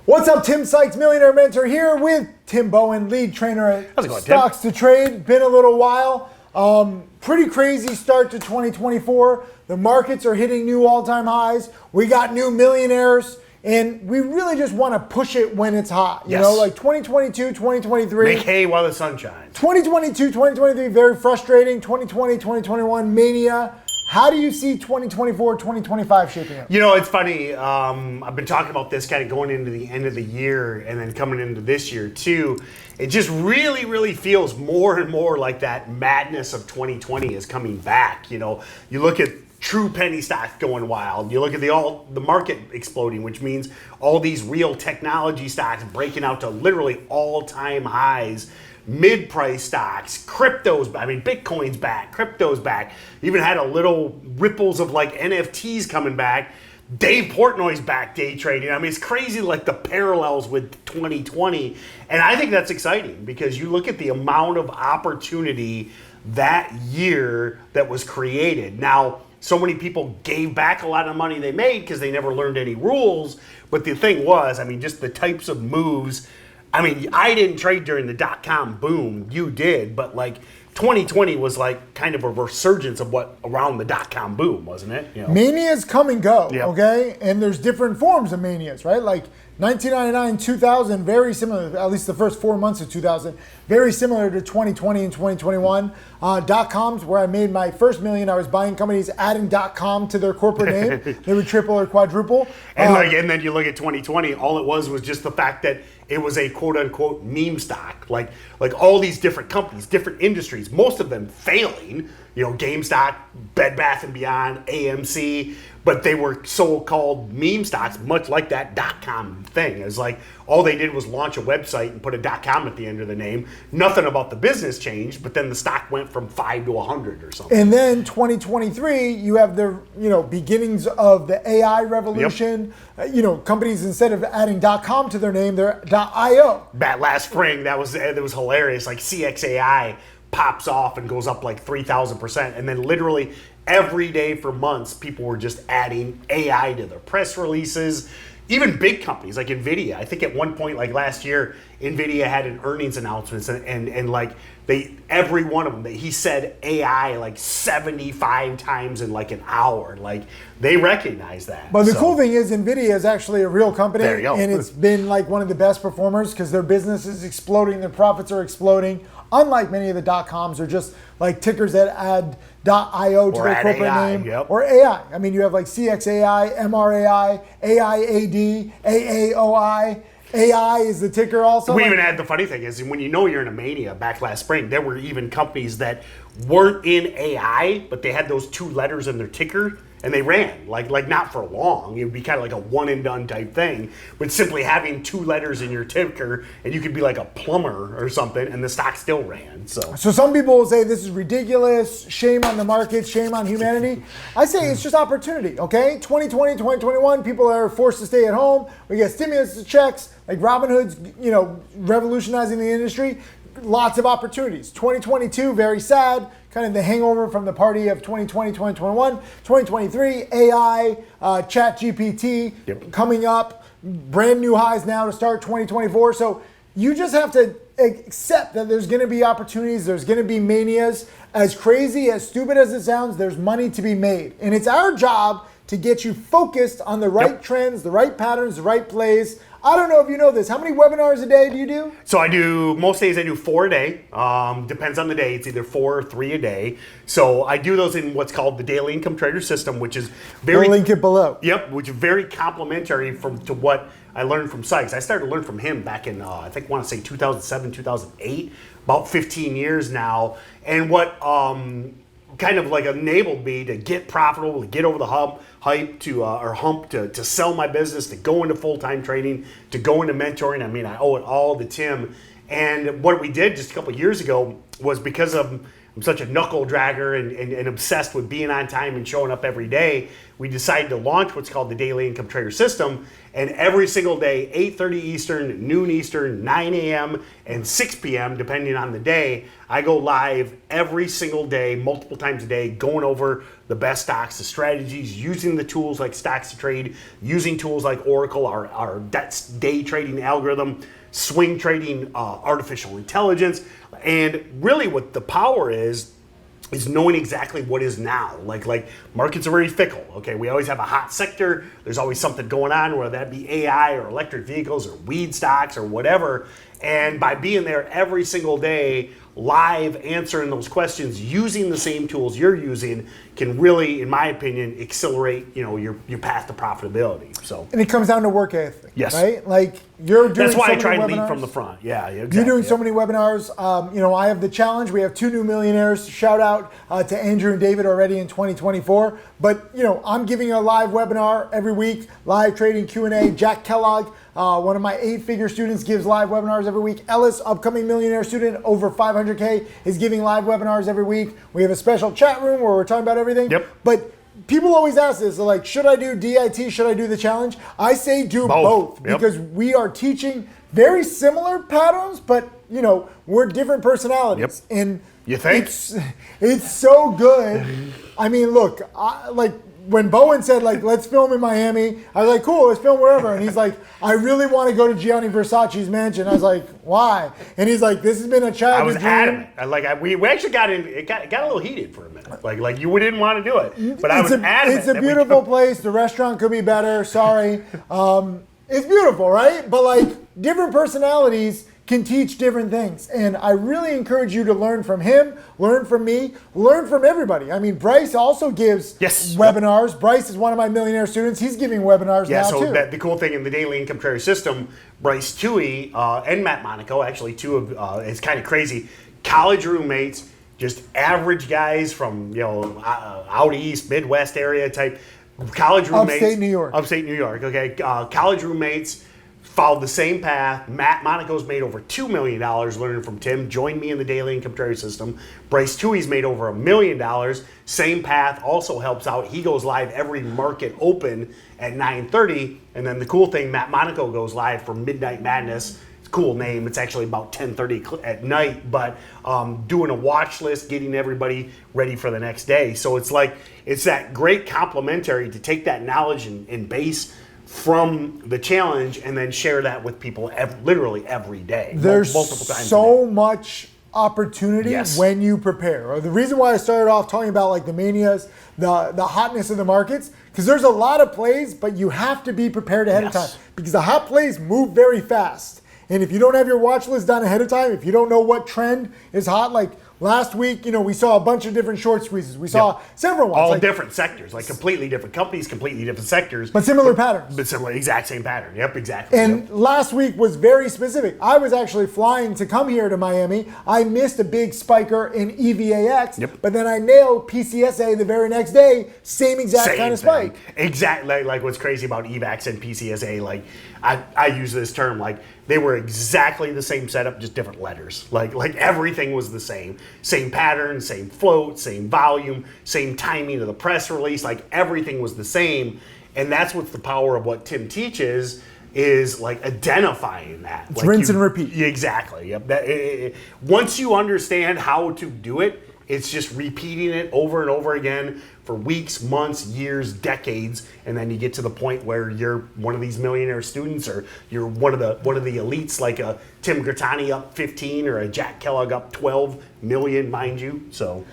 What's up, Tim Sykes, Millionaire Mentor here with Tim Bohen, lead trainer at How's it going, Stocks to Trade. Been a little while. Pretty crazy start to 2024. The markets are hitting new all-time highs. We got new millionaires, and we really just want to push it when it's hot. You know, like 2022, 2023. Make hay while the sun shines. 2022, 2023, very frustrating. 2020, 2021, mania. How do you see 2024, 2025 shaping up? You know, it's funny. I've been talking about this kind of going into the end of the year and then coming into this year too. It just really, really feels more and more like that madness of 2020 is coming back. You know, you look at true penny stocks going wild. You look at the market exploding, which means all these real technology stocks breaking out to literally all-time highs. Mid-price stocks, cryptos, I mean, Bitcoin's back, crypto's back. Even had a little ripples of like NFTs coming back. Dave Portnoy's back day trading. I mean, it's crazy like the parallels with 2020. And I think that's exciting because you look at the amount of opportunity that year that was created. Now, so many people gave back a lot of money they made because they never learned any rules. But the thing was, I mean, just the types of moves. I mean, I didn't trade during the dot-com boom. You did, but like 2020 was like kind of a resurgence of what around the dot-com boom, wasn't it? You know? Manias come and go, okay? And there's different forms of manias, right? Like 1999, 2000, very similar, at least the first 4 months of 2000, very similar to 2020 and 2021. Dot-coms, where I made my first million, I was buying companies, adding .com to their corporate name. They would triple or quadruple. And then you look at 2020, all it was just the fact that it was a quote-unquote meme stock. Like all these different companies, different industries, most of them failing. You know, GameStop, Bed Bath & Beyond, AMC, but they were so-called meme stocks, much like that .com thing. It was like all they did was launch a website and put a .com at the end of the name. Nothing about the business changed, but then the stock went from 5 to 100 or something. And then 2023, you have the beginnings of the AI revolution. Companies, instead of adding .com to their name, they're .io. That last spring, that was hilarious. Like CXAI pops off and goes up like 3,000%, and then literally every day for months, people were just adding AI to their press releases. Even big companies like NVIDIA. I think at one point, like last year, NVIDIA had an earnings announcement, and like every one of them, he said AI like 75 times in like an hour. Like they recognize that. But the cool thing is NVIDIA is actually a real company. There you go. And it's been like one of the best performers because their business is exploding, their profits are exploding. Unlike many of the .coms, are just like tickers that add .io to their corporate name. Or AI. I mean, you have like CXAI, MRAI, AIAD, AAOI. AI is the ticker also. We even had the funny thing is when you're in a mania back last spring, there were even companies that weren't in AI, but they had those two letters in their ticker. And they ran, like not for long. It would be kind of like a one and done type thing. But simply having two letters in your ticker, and you could be like a plumber or something, and the stock still ran. So some people will say this is ridiculous, shame on the market, shame on humanity. I say it's just opportunity, okay? 2020, 2021, people are forced to stay at home. We get stimulus checks, like Robinhood's, revolutionizing the industry. Lots of opportunities. 2022, very sad. Kind of the hangover from the party of 2020, 2021. 2023, AI, ChatGPT coming up. Brand new highs now to start 2024. So you just have to accept that there's going to be opportunities. There's going to be manias. As crazy, as stupid as it sounds, there's money to be made. And it's our job to get you focused on the right trends, the right patterns, the right plays. I don't know if you know this. How many webinars a day do you do? So most days I do 4 a day. Depends on the day. It's either 4 or 3 a day. So I do those in what's called the Daily Income Trader System, which is very... We'll link it below. Yep, which is very complementary to what I learned from Sykes. I started to learn from him back in, I want to say 2007, 2008, about 15 years now. And what kind of like enabled me to get profitable, to get over the hump to sell my business, to go into full-time trading, to go into mentoring. I mean, I owe it all to Tim. And what we did just a couple of years ago was because I'm such a knuckle dragger and obsessed with being on time and showing up every day, we decided to launch what's called the Daily Income Trader System. And every single day, 8:30 Eastern, noon Eastern, 9 a.m., and 6 p.m., depending on the day, I go live every single day, multiple times a day, going over the best stocks, the strategies, using the tools like Stocks to Trade, using tools like Oracle, our day trading algorithm, swing trading, artificial intelligence. And really what the power is knowing exactly what is now. Like markets are very fickle, okay? We always have a hot sector. There's always something going on, whether that be AI or electric vehicles or weed stocks or whatever. And by being there every single day, live answering those questions using the same tools you're using can really, in my opinion, accelerate your path to profitability. So, and it comes down to work ethic, yes, right? Like you're doing. That's why so I try many and lead webinars. from the front. Yeah, exactly. You're doing so many webinars. I have the challenge. We have 2 new millionaires. Shout out to Andrew and David already in 2024. But I'm giving a live webinar every week, live trading Q&A. Jack Kellogg, one of my 8-figure students, gives live webinars every week. Ellis, upcoming millionaire student, over 500K, is giving live webinars every week. We have a special chat room where we're talking about everything. Yep. But people always ask this, like, should I do DIT? Should I do the challenge? I say do both Yep. because we are teaching very similar patterns, but we're different personalities. Yep. And you think it's so good. I mean, look, like when Bohen said, like, let's film in Miami, I was like, cool, let's film wherever. And he's like, I really want to go to Gianni Versace's mansion. I was like, why? And he's like, this has been a childhood dream. I was adamant. We actually got in. It got a little heated for a minute. Like you didn't want to do it, but I was adamant. It's a beautiful place. The restaurant could be better. Sorry. It's beautiful, right? But like different personalities can teach different things. And I really encourage you to learn from him, learn from me, learn from everybody. I mean, Bryce also gives webinars. Yep. Bryce is one of my millionaire students. He's giving webinars now too. So the cool thing in the Daily Income Trader System, Bryce Toohey and Matt Monaco, actually two of, it's kind of crazy, college roommates, just average guys from, out east, Midwest area type, college roommates. Upstate New York. Upstate New York, okay. College roommates, followed the same path. Matt Monaco's made over $2 million learning from Tim. Joined me in the Daily Income Trader System. Bryce Toohey's made over $1 million. Same path, also helps out. He goes live every market open at 9:30. And then the cool thing, Matt Monaco goes live for Midnight Madness. It's a cool name. It's actually about 10:30 at night, but doing a watch list, getting everybody ready for the next day. So it's that great complementary to take that knowledge and base from the challenge and then share that with people literally every day. There's multiple times so much opportunity when you prepare. Or the reason why I started off talking about like the manias, the hotness of the markets, because there's a lot of plays, but you have to be prepared ahead of time because the hot plays move very fast. And if you don't have your watch list done ahead of time, if you don't know what trend is hot, like last week, we saw a bunch of different short squeezes. We saw several ones. All different sectors, like completely different companies, completely different sectors. But similar patterns. But similar, exact same pattern. Yep, exactly. And last week was very specific. I was actually flying to come here to Miami. I missed a big spiker in EVAX, but then I nailed PCSA the very next day, same exact kind of spike. Exactly, like what's crazy about EVAX and PCSA, like I use this term, like they were exactly the same setup, just different letters. Like everything was the same. Same pattern, same float, same volume, same timing of the press release, like everything was the same. And that's what's the power of what Tim teaches is like identifying that. It's rinse and repeat. Exactly. Yep. Once you understand how to do it, it's just repeating it over and over again for weeks, months, years, decades, and then you get to the point where you're one of these millionaire students, or you're one of the elites, like a Tim Grattani up 15 or a Jack Kellogg up 12 million, mind you. So,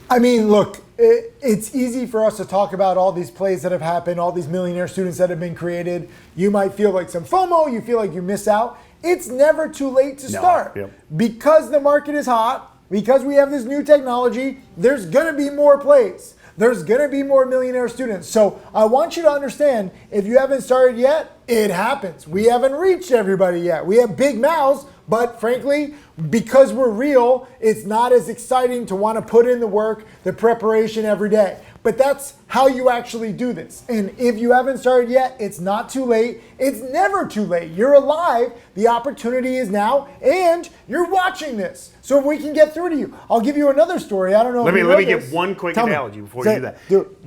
I mean, look, it's easy for us to talk about all these plays that have happened, all these millionaire students that have been created. You might feel like some FOMO, you feel like you miss out. It's never too late to start. Because the market is hot, because we have this new technology, there's gonna be more plays. There's gonna be more millionaire students. So I want you to understand, if you haven't started yet, it happens. We haven't reached everybody yet. We have big mouths, but frankly, because we're real, it's not as exciting to want to put in the work, the preparation every day. but that's how you actually do this. And if you haven't started yet, it's not too late. It's never too late. You're alive. The opportunity is now, and you're watching this. So if we can get through to you, I'll give you another story. I don't know. Let me give one quick analogy before you do that. Do it.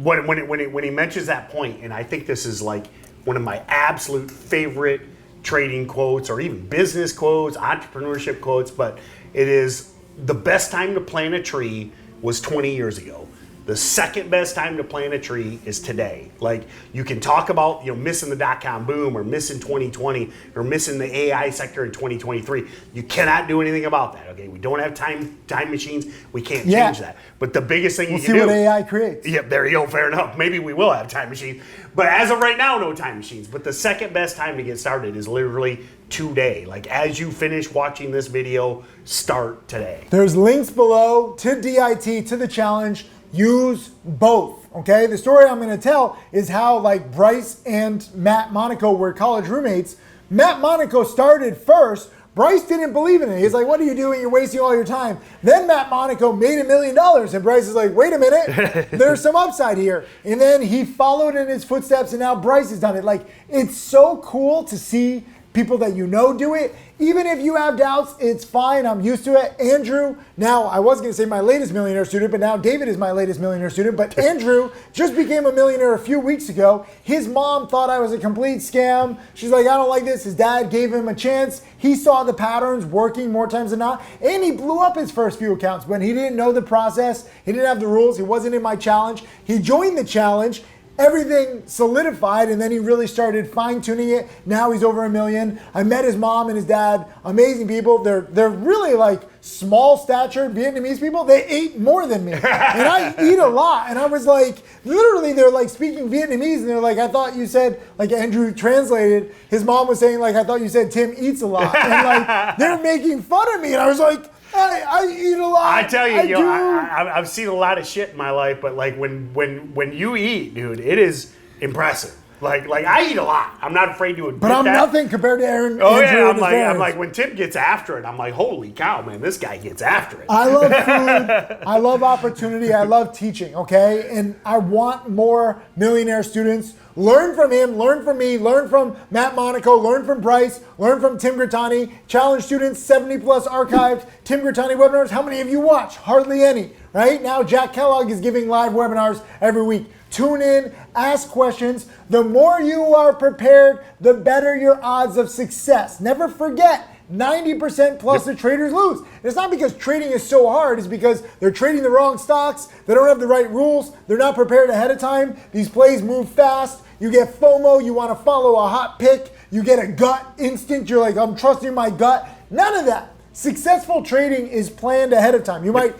When he mentions that point, and I think this is like one of my absolute favorite trading quotes, or even business quotes, entrepreneurship quotes, but it is the best time to plant a tree was 20 years ago. The second best time to plant a tree is today. Like, you can talk about, missing the dot-com boom, or missing 2020, or missing the AI sector in 2023. You cannot do anything about that, okay? We don't have time machines. We can't change that. But the biggest thing you can do... We'll see what AI creates. Yep, there you go, fair enough. Maybe we will have time machines. But as of right now, no time machines. But the second best time to get started is literally today. Like, as you finish watching this video, start today. There's links below to DIT, to the challenge. Use both, okay? The story I'm going to tell is how, like, Bryce and Matt Monaco were college roommates. Matt Monaco started first. Bryce didn't believe in it. He's like, what are you doing? You're wasting all your time. Then Matt Monaco made $1 million, and Bryce is like, wait a minute, there's some upside here. And then he followed in his footsteps, and now Bryce has done it. Like, it's so cool to see people that do it. Even if you have doubts, it's fine. I'm used to it. Andrew, now I was going to say my latest millionaire student, but now David is my latest millionaire student. But Andrew just became a millionaire a few weeks ago. His mom thought I was a complete scam. She's like, I don't like this. His dad gave him a chance. He saw the patterns working more times than not. And he blew up his first few accounts. But he didn't know the process. He didn't have the rules. He wasn't in my challenge. He joined the challenge. Everything solidified, and then he really started fine-tuning it. Now he's over $1 million. I met his mom and his dad, amazing people. They're really like small-statured Vietnamese people. They ate more than me, and I eat a lot. And I was like, literally, they're like speaking Vietnamese, and they're like, I thought you said, like Andrew translated, his mom was saying, like, I thought you said Tim eats a lot, and like they're making fun of me, and I was like, I eat a lot. I tell you, I've seen a lot of shit in my life, but like when you eat, dude, it is impressive. Like I eat a lot. I'm not afraid to admit that. But I'm nothing compared to Aaron. Oh Andrew yeah, I'm like when Tim gets after it, I'm like, holy cow, man, this guy gets after it. I love food. I love opportunity. I love teaching. Okay, and I want more millionaire students. Learn from him, learn from me, learn from Matt Monaco, learn from Bryce, learn from Tim Grittani. Challenge students, 70 plus archived Tim Grittani webinars. How many of you watch? Hardly any, right? Now Jack Kellogg is giving live webinars every week. Tune in, ask questions. The more you are prepared, the better your odds of success. Never forget, 90% plus the traders lose. It's not because trading is so hard, it's because they're trading the wrong stocks, they don't have the right rules, they're not prepared ahead of time, these plays move fast, you get FOMO, you want to follow a hot pick, you get a gut instinct, you're like, I'm trusting my gut. None of that. Successful trading is planned ahead of time. You might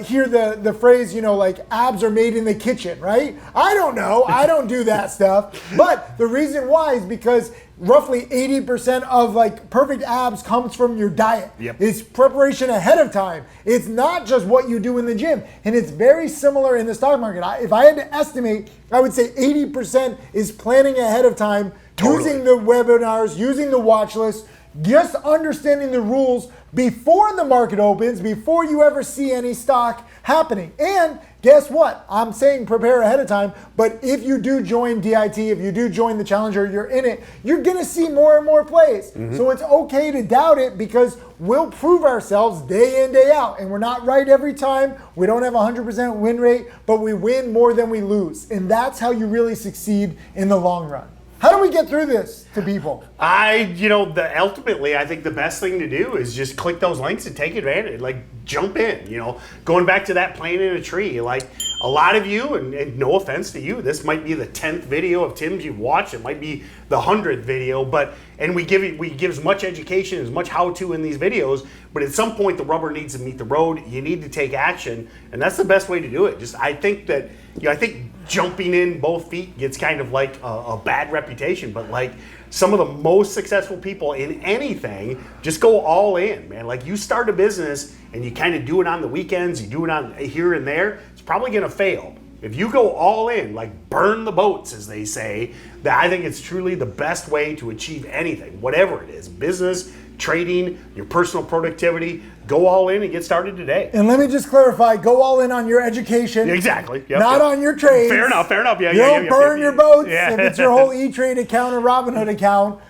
hear the phrase, like abs are made in the kitchen, right? I don't know. I don't do that stuff. But the reason why is because roughly 80% of like perfect abs comes from your diet. Yep. It's preparation ahead of time. It's not just what you do in the gym. And it's very similar in the stock market. If I had to estimate, I would say 80% is planning ahead of time, using the webinars, using the watch list, just understanding the rules before the market opens, before you ever see any stock happening. And guess what? I'm saying prepare ahead of time, but if you do join DIT, if you do join the Challenger, you're in it, you're gonna see more and more plays. So it's okay to doubt it because we'll prove ourselves day in, day out. And we're not right every time. We don't have a 100% win rate, but we win more than we lose. And that's how you really succeed in the long run. How do we get through this to people? Ultimately, I think the best thing to do is just click those links and take advantage. Like, jump in, Going back to that planting a tree, like, a lot of you, and no offense to you, this might be the 10th video of Tim's you've watched. It might be the 100th video, and we give as much education, as much how-to in these videos, but at some point the rubber needs to meet the road. You need to take action, and that's the best way to do it. I think jumping in both feet gets kind of like a bad reputation, but like some of the most successful people in anything just go all in, man. Like, you start a business and you kind of do it on the weekends, you do it on here and there, it's probably gonna fail. If you go all in, like burn the boats, as they say, that I think it's truly the best way to achieve anything, whatever it is, business, trading, your personal productivity. Go all in and get started today. And let me just clarify, go all in on your education. Exactly. Not on your trades. Fair enough. Yeah. You don't burn your boats Yeah. if it's your whole E-Trade account or Robinhood account.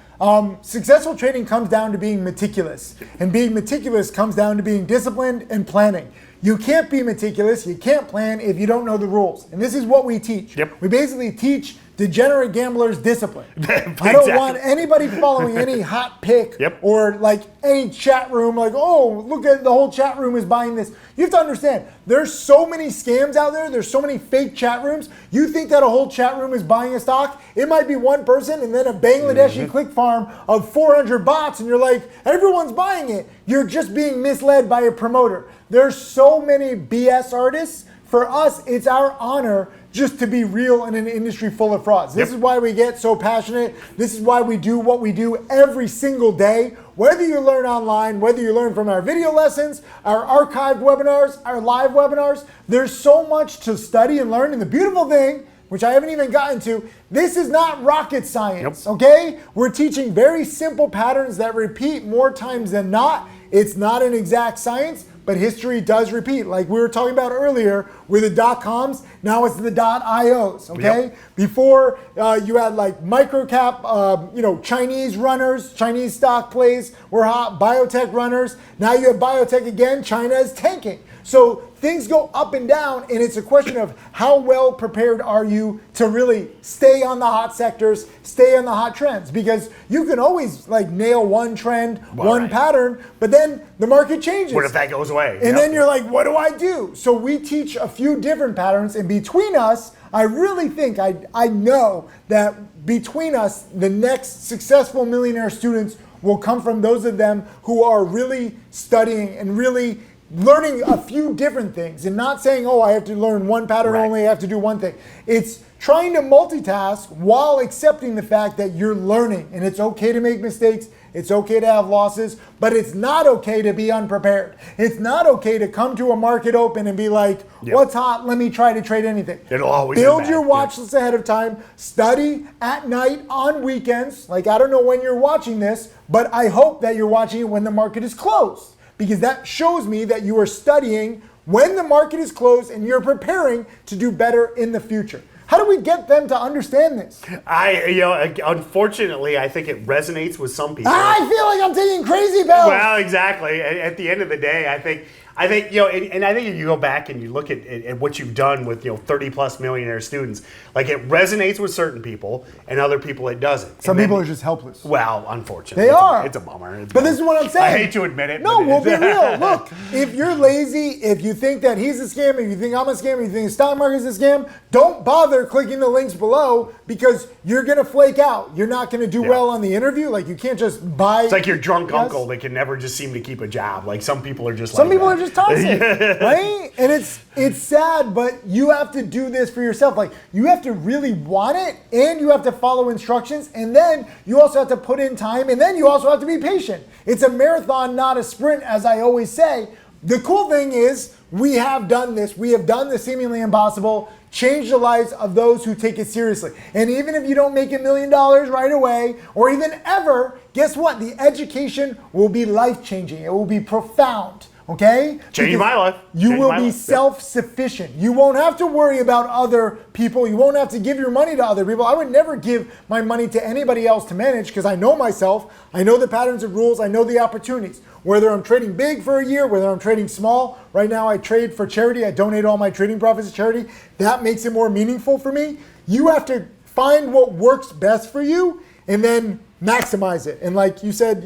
Successful trading comes down to being meticulous. And being meticulous comes down to being disciplined and planning. You can't be meticulous, you can't plan if you don't know the rules. And this is what we teach. Yep. We basically teach degenerate gamblers discipline. Exactly. I don't want anybody following any hot pick or like any chat room, like, oh, look at the whole chat room is buying this. You have to understand, there's so many scams out there. There's so many fake chat rooms. You think that a whole chat room is buying a stock? It might be one person and then a Bangladeshi click farm of 400 bots, and you're like, everyone's buying it. You're just being misled by a promoter. There's so many BS artists. For us, it's our honor just to be real in an industry full of frauds. This is why we get so passionate. This is why we do what we do every single day. Whether you learn online, whether you learn from our video lessons, our archived webinars, our live webinars, there's so much to study and learn. And the beautiful thing, which I haven't even gotten to, this is not rocket science, okay? We're teaching very simple patterns that repeat more times than not. It's not an exact science, but history does repeat. Like we were talking about earlier with the .coms, now it's the .ios, okay? Before you had like microcap, Chinese runners, Chinese stock plays were hot, biotech runners. Now you have biotech again, China is tanking. So things go up and down, and it's a question of how well prepared are you to really stay on the hot sectors, stay on the hot trends, because you can always like nail one trend, one pattern, but then the market changes. What if that goes away? And then you're like, what do I do? So we teach a few different patterns, and between us, I really think, I know that between us, the next successful millionaire students will come from those of them who are really studying and really learning a few different things, and not saying, oh, I have to learn one pattern only, I have to do one thing. It's trying to multitask while accepting the fact that you're learning, and it's okay to make mistakes, it's okay to have losses, but it's not okay to be unprepared. It's not okay to come to a market open and be like, what's hot, let me try to trade anything. It'll always build your watch list ahead of time, study at night on weekends. Like, I don't know when you're watching this, but I hope that you're watching it when the market is closed, because that shows me that you are studying when the market is closed and you're preparing to do better in the future. How do we get them to understand this? Unfortunately, I think it resonates with some people. I feel like I'm taking crazy pills. Well, exactly. At the end of the day, I think I think if you go back and you look at what you've done with 30 plus millionaire students, like it resonates with certain people and other people it doesn't. Some people are just helpless. Well, unfortunately, they are. It's a bummer. But this is what I'm saying. I hate to admit it. No, we'll be real. Look, if you're lazy, if you think that he's a scam, if you think I'm a scam, if you think the stock market is a scam, don't bother clicking the links below because you're gonna flake out. You're not gonna do well on the interview. Like you can't just buy. It's like your drunk uncle that can never just seem to keep a job. Like some people are just. Some people are just toxic, right? And it's sad, but you have to do this for yourself. Like you have to really want it, and you have to follow instructions, and then you also have to put in time, and then you also have to be patient. It's a marathon, not a sprint, as I always say. The cool thing is we have done this. We have done the seemingly impossible. Change the lives of those who take it seriously. And even if you don't make $1 million right away, or even ever, guess what? The education will be life-changing. It will be profound. Okay? Change my life. You will be self-sufficient. You won't have to worry about other people. You won't have to give your money to other people. I would never give my money to anybody else to manage because I know myself. I know the patterns and rules. I know the opportunities. Whether I'm trading big for a year, whether I'm trading small. Right now I trade for charity. I donate all my trading profits to charity. That makes it more meaningful for me. You have to find what works best for you and then maximize it. And like you said,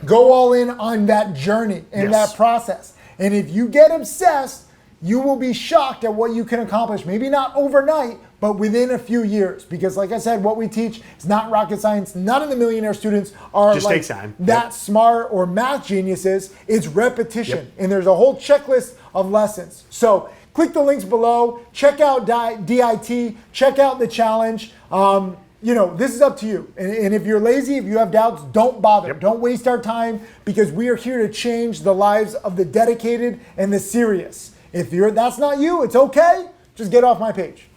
go all in on that journey and that process. And if you get obsessed, you will be shocked at what you can accomplish. Maybe not overnight, but within a few years. Because like I said, what we teach is not rocket science. None of the millionaire students are just like takes time. that smart or math geniuses. It's repetition. And there's a whole checklist of lessons. So click the links below. Check out DIT. Check out the challenge. This is up to you. And if you're lazy, if you have doubts, don't bother. Don't waste our time because we are here to change the lives of the dedicated and the serious. If that's not you, it's okay. Just get off my page.